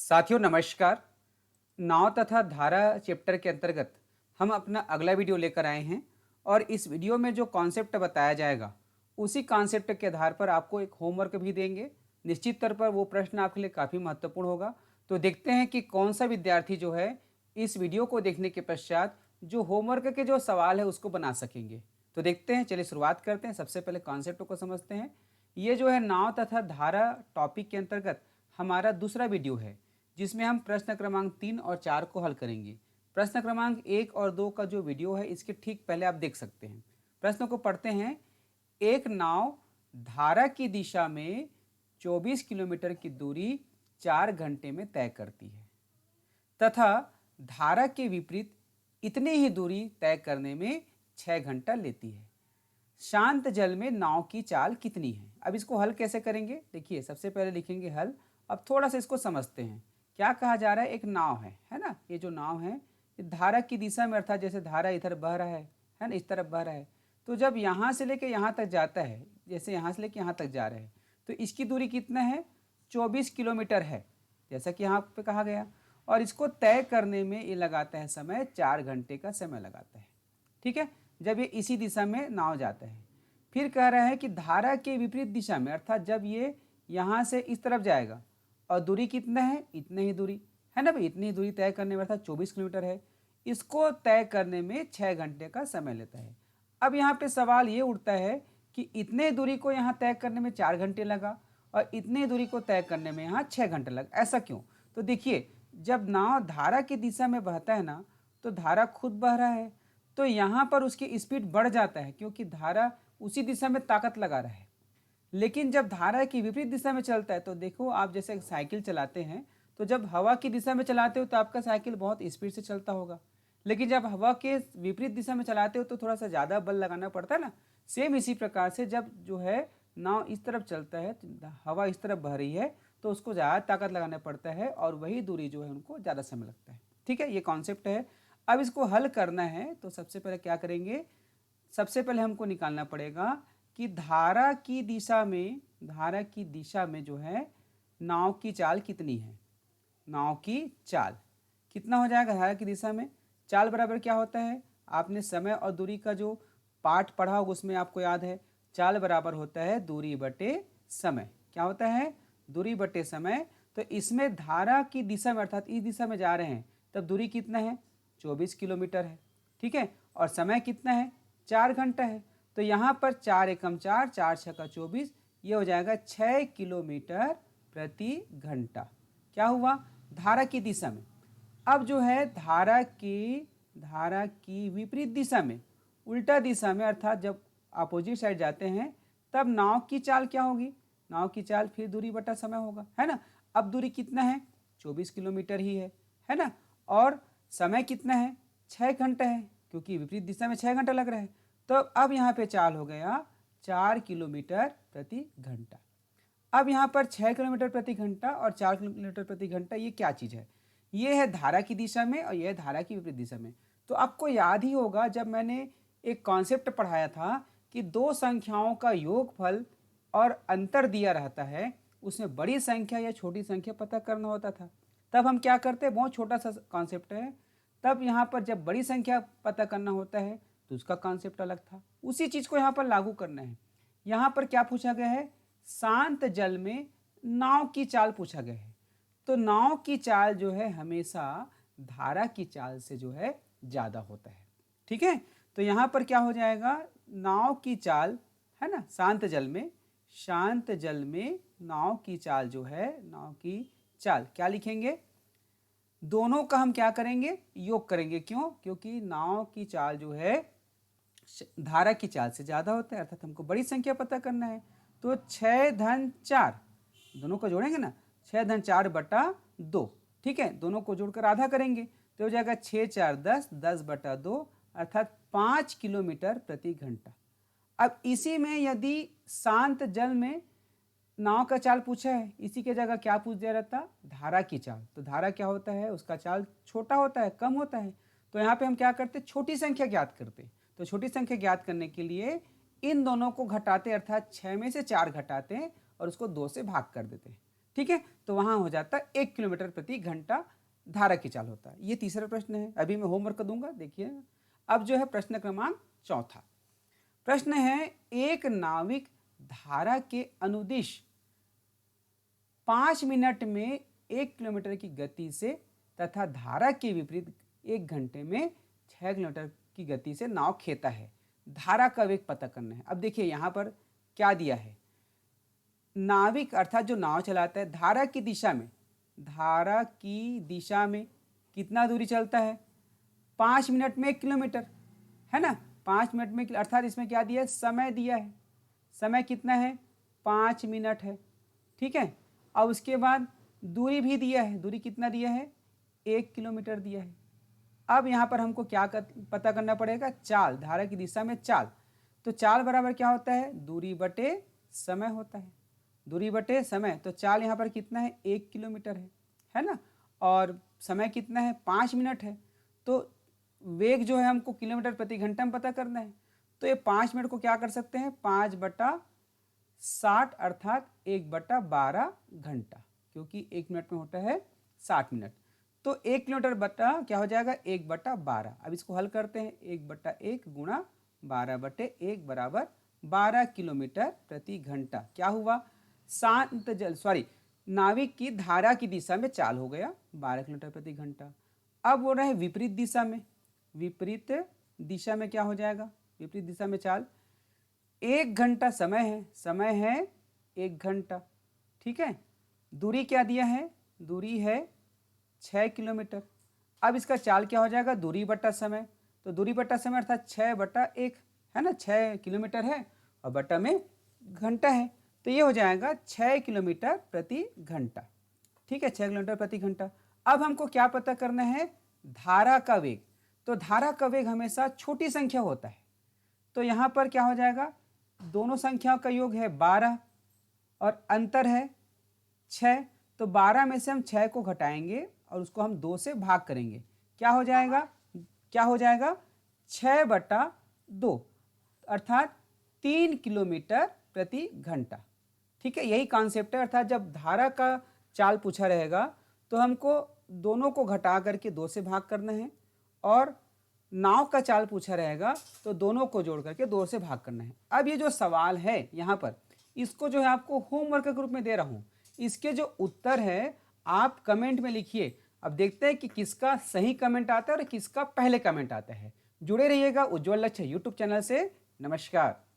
साथियों नमस्कार। नाव तथा धारा चैप्टर के अंतर्गत हम अपना अगला वीडियो लेकर आए हैं और इस वीडियो में जो कॉन्सेप्ट बताया जाएगा उसी कॉन्सेप्ट के आधार पर आपको एक होमवर्क भी देंगे। निश्चित तौर पर वो प्रश्न आपके लिए काफ़ी महत्वपूर्ण होगा। तो देखते हैं कि कौन सा विद्यार्थी जो है इस वीडियो को देखने के पश्चात जो होमवर्क के जो सवाल है उसको बना सकेंगे। तो देखते हैं, चलिए शुरुआत करते हैं। सबसे पहले कॉन्सेप्ट को समझते हैं। ये जो है नाव तथा धारा टॉपिक के अंतर्गत हमारा दूसरा वीडियो है जिसमें हम प्रश्न क्रमांक 3 और 4 को हल करेंगे। प्रश्न क्रमांक 1 और 2 का जो वीडियो है इसके ठीक पहले आप देख सकते हैं। प्रश्न को पढ़ते हैं। एक नाव धारा की दिशा में 24 किलोमीटर की दूरी 4 घंटे में तय करती है तथा धारा के विपरीत इतनी ही दूरी तय करने में 6 घंटा लेती है। शांत जल में नाव की चाल कितनी है? अब इसको हल कैसे करेंगे? देखिए, सबसे पहले लिखेंगे हल। अब थोड़ा सा इसको समझते हैं। क्या कहा जा रहा है? एक नाव है ना। ये जो नाव है ये धारा की दिशा में, अर्थात जैसे धारा इधर बह रहा है ना, इस तरफ बह रहा है। तो जब यहाँ से लेके यहाँ तक जाता है, जैसे यहाँ से लेके यहाँ तक जा रहे हैं, तो इसकी दूरी कितना है? 24 किलोमीटर है, जैसा कि यहाँ पे कहा गया। और इसको तय करने में ये लगाता है समय, 4 घंटे का समय लगाता है। ठीक है, जब ये इसी दिशा में नाव जाता है। फिर कह रहा है कि धारा के विपरीत दिशा में, अर्थात जब ये यहाँ से इस तरफ जाएगा और दूरी कितना है? इतनी ही दूरी है ना भाई। इतनी दूरी तय करने में अर्थात 24 किलोमीटर है। इसको तय करने में 6 घंटे का समय लेता है। अब यहाँ पे सवाल ये उठता है कि इतने दूरी को यहाँ तय करने में 4 घंटे लगा और इतनी दूरी को तय करने में यहाँ 6 घंटे लगा, ऐसा क्यों? तो देखिए, जब नाव धारा की दिशा में बहता है ना, तो धारा खुद बह रहा है, तो यहाँ पर उसकी स्पीड बढ़ जाता है क्योंकि धारा उसी दिशा में ताकत लगा रहा है। लेकिन जब धारा की विपरीत दिशा में चलता है, तो देखो, आप जैसे साइकिल चलाते हैं तो जब हवा की दिशा में चलाते हो तो आपका साइकिल बहुत स्पीड से चलता होगा। लेकिन जब हवा के विपरीत दिशा में चलाते हो तो थोड़ा सा ज़्यादा बल लगाना पड़ता है ना। सेम इसी प्रकार से जब जो है नाव इस तरफ चलता है, हवा इस तरफ बह रही है, तो उसको ज़्यादा ताकत लगाना पड़ता है और वही दूरी जो है उनको ज़्यादा समय लगता है। ठीक है, ये कॉन्सेप्ट है। अब इसको हल करना है तो सबसे पहले क्या करेंगे? सबसे पहले हमको निकालना पड़ेगा कि धारा की दिशा में जो है नाव की चाल कितनी है। नाव की चाल कितना हो जाएगा? धारा की दिशा में चाल बराबर क्या होता है? आपने समय और दूरी का जो पाठ पढ़ा होगा उसमें आपको याद है, चाल बराबर होता है दूरी बटे समय। क्या होता है? दूरी बटे समय। तो इसमें धारा की दिशा में, अर्थात इस दिशा में जा रहे हैं, तब दूरी कितना है? 24 किलोमीटर है। ठीक है, और समय कितना है? 4 घंटा है। तो यहाँ पर 4 एकम 4, 4 छक्का 24, ये हो जाएगा 6 किलोमीटर प्रति घंटा। क्या हुआ? धारा की दिशा में। अब जो है धारा की विपरीत दिशा में, उल्टा दिशा में, अर्थात जब अपोजिट साइड जाते हैं तब नाव की चाल क्या होगी? नाव की चाल फिर दूरी बटा समय होगा, है ना। अब दूरी कितना है? 24 किलोमीटर ही है ना। और समय कितना है? 6 घंटा है, क्योंकि विपरीत दिशा में 6 घंटा लग रहा है। तो अब यहाँ पे चाल हो गया 4 किलोमीटर प्रति घंटा। अब यहाँ पर 6 किलोमीटर प्रति घंटा और 4 किलोमीटर प्रति घंटा, ये क्या चीज़ है? ये है धारा की दिशा में और ये है धारा की विपरीत दिशा में। तो आपको याद ही होगा जब मैंने एक कॉन्सेप्ट पढ़ाया था कि दो संख्याओं का योगफल और अंतर दिया रहता है, उसमें बड़ी संख्या या छोटी संख्या पता करना होता था। तब हम क्या करते? बहुत छोटा सा कॉन्सेप्ट है। तब यहाँ पर जब बड़ी संख्या पता करना होता है तो उसका कॉन्सेप्ट अलग था। उसी चीज़ को यहाँ पर लागू करना है। यहाँ पर क्या पूछा गया है? शांत जल में नाव की चाल पूछा गया है। तो नाव की चाल जो है हमेशा धारा की चाल से जो है ज़्यादा होता है। ठीक है, तो यहाँ पर क्या हो जाएगा? नाव की चाल, है ना, शांत जल में नाव की चाल जो है, नाव की चाल क्या लिखेंगे? दोनों का हम क्या करेंगे? योग करेंगे। क्यों? क्योंकि नाव की चाल जो है धारा की चाल से ज़्यादा होता है, अर्थात हमको बड़ी संख्या पता करना है। तो 6 धन 4, दोनों को जोड़ेंगे ना, 6 धन 4 बटा 2। ठीक है, दोनों को जोड़कर आधा करेंगे तो हो जाएगा 6 4 10, 10 बटा 2, अर्थात 5 किलोमीटर प्रति घंटा। अब इसी में यदि शांत जल में नाव का चाल पूछा है, इसी के जगह क्या पूछ दिया रहता? धारा की चाल। तो धारा क्या होता है? उसका चाल छोटा होता है, कम होता है। तो यहाँ पे हम क्या करते? छोटी संख्या ज्ञात करते। तो छोटी संख्या ज्ञात करने के लिए इन दोनों को घटाते, अर्थात 6 में से 4 घटाते हैं और उसको 2 से भाग कर देते हैं। ठीक है, तो वहाँ हो जाता है 1 किलोमीटर प्रति घंटा धारा की चाल होता है। ये तीसरा प्रश्न है, अभी मैं होमवर्क दूंगा, देखिए। अब जो है प्रश्न क्रमांक चौथा प्रश्न है, एक नाविक धारा के अनुदिश 5 मिनट में 1 किलोमीटर की गति से तथा धारा के विपरीत 1 घंटे में 6 किलोमीटर की गति से नाव खेता है। धारा का वेग पता करना है। अब देखिए यहाँ पर क्या दिया है, नाविक अर्थात जो नाव चलाता है धारा की दिशा में कितना दूरी चलता है, 5 मिनट में 1 किलोमीटर, है ना। 5 मिनट में, अर्थात इसमें क्या दिया है, समय दिया है। समय कितना है, 5 मिनट है, ठीक है। अब उसके बाद दूरी भी दिया है, दूरी कितना दिया है, 1 किलोमीटर दिया है। अब यहाँ पर हमको क्या पता करना पड़ेगा, चाल, धारा की दिशा में चाल। तो चाल बराबर क्या होता है, दूरी बटे समय होता है, दूरी बटे समय। तो चाल यहाँ पर कितना है, 1 किलोमीटर है ना। और समय कितना है, 5 मिनट है। तो वेग जो है हमको किलोमीटर प्रति घंटा में पता करना है। तो ये 5 मिनट को क्या कर सकते हैं, 5/60 अर्थात 1/12 घंटा, क्योंकि 1 मिनट में होता है 60 मिनट। तो 1 किलोमीटर बटा क्या हो जाएगा, 1/12। अब इसको हल करते हैं, 1/1 गुणा 12/1 बराबर 12 किलोमीटर प्रति घंटा। क्या हुआ, नाविक की धारा की दिशा में चाल हो गया 12 किलोमीटर प्रति घंटा। अब हो रहा है विपरीत दिशा में, विपरीत दिशा में क्या हो जाएगा, विपरीत दिशा में चाल, 1 घंटा समय है 1 घंटा, ठीक है। दूरी क्या दिया है, दूरी है 6 किलोमीटर। अब इसका चाल क्या हो जाएगा, दूरी बटा समय। तो दूरी बटा समय अर्थात 6/1 है ना, 6 किलोमीटर है और बटा में घंटा है। तो ये हो जाएगा 6 किलोमीटर प्रति घंटा, ठीक है, 6 किलोमीटर प्रति घंटा। अब हमको क्या पता करना है, धारा का वेग। तो धारा का वेग हमेशा छोटी संख्या होता है। तो यहाँ पर क्या हो जाएगा, दोनों संख्याओं का योग है 12 और अंतर है 6। तो 12 में से हम 6 को घटाएंगे और उसको हम 2 से भाग करेंगे। क्या हो जाएगा, 6/2 अर्थात 3 किलोमीटर प्रति घंटा, ठीक है। यही कॉन्सेप्ट है, अर्थात जब धारा का चाल पूछा रहेगा तो हमको दोनों को घटा करके 2 से भाग करना है, और नाव का चाल पूछा रहेगा तो दोनों को जोड़ करके 2 से भाग करना है। अब ये जो सवाल है यहाँ पर, इसको जो है आपको होमवर्क के रूप में दे रहा हूँ। इसके जो उत्तर है आप कमेंट में लिखिए। अब देखते हैं कि किसका सही कमेंट आता है और किसका पहले कमेंट आता है। जुड़े रहिएगा उज्ज्वल लक्ष्य यूट्यूब चैनल से। नमस्कार।